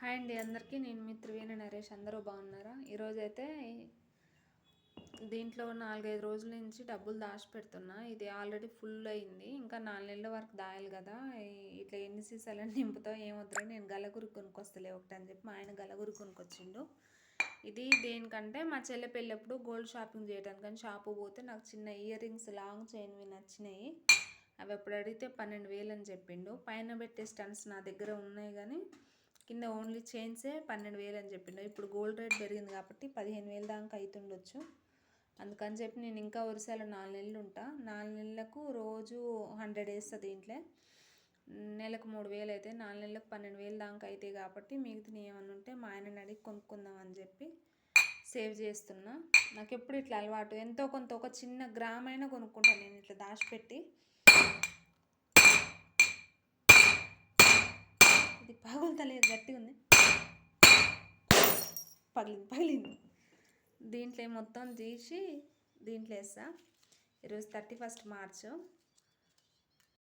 Hi అండి అందరికీ. నేను మీ త్రివేణి నరేష్. అందరూ బాగున్నారా? ఈరోజైతే దీంట్లో 4-5 రోజుల నుంచి డబ్బులు దాచిపెడుతున్నా. ఇది ఆల్రెడీ ఫుల్ అయింది. ఇంకా 4 నెలల వరకు దాయాలి కదా. ఇట్లా ఎన్ని సీసాలని నింపుతావు ఏమవుతుందో. నేను గలగురి కొనుక్కొస్తలే ఒకటి అని చెప్పి మా ఆయన గలగురి కొనుక్కొచ్చిండు. ఇది దేనికంటే మా చెల్లె పెళ్ళప్పుడు గోల్డ్ షాపింగ్ చేయడానికి కానీ షాపు పోతే నాకు చిన్న ఇయర్ రింగ్స్ లాంగ్ చైన్వి నచ్చినాయి. అవి అప్పుడు అడిగితే 12,000 అని చెప్పిండు. పైన పెట్టే స్టన్స్ నా దగ్గర ఉన్నాయి కానీ కింద ఓన్లీ చైన్సే 12,000 అని చెప్పిండు. ఇప్పుడు గోల్డ్ రేట్ పెరిగింది కాబట్టి 15,000 దాకా అవుతుండొచ్చు. అందుకని చెప్పి నేను ఇంకా వరుసలో 4 నెలలు ఉంటా. 4 నెలలకు రోజు 100 వేస్తా. దీంట్లో నెలకు 3,000 అయితే 4 నెలలకు 12,000 దాకా అవుతాయి కాబట్టి మిగతా ఏమన్నా ఉంటే మా ఆయనని అడిగి కొనుక్కుందాం అని చెప్పి సేవ్ చేస్తున్నా. నాకు ఎప్పుడు ఇట్లా అలవాటు. ఎంతో కొంత ఒక చిన్న గ్రామ్ అయినా కొనుక్కుంటాను నేను ఇట్లా దాచిపెట్టి. ఇది పగులుతలేదు, గట్టిగా ఉంది. పగిలింది. దీంట్లో మొత్తం తీసి దీంట్లో వేస్తా. ఈరోజు 31 మార్చ్.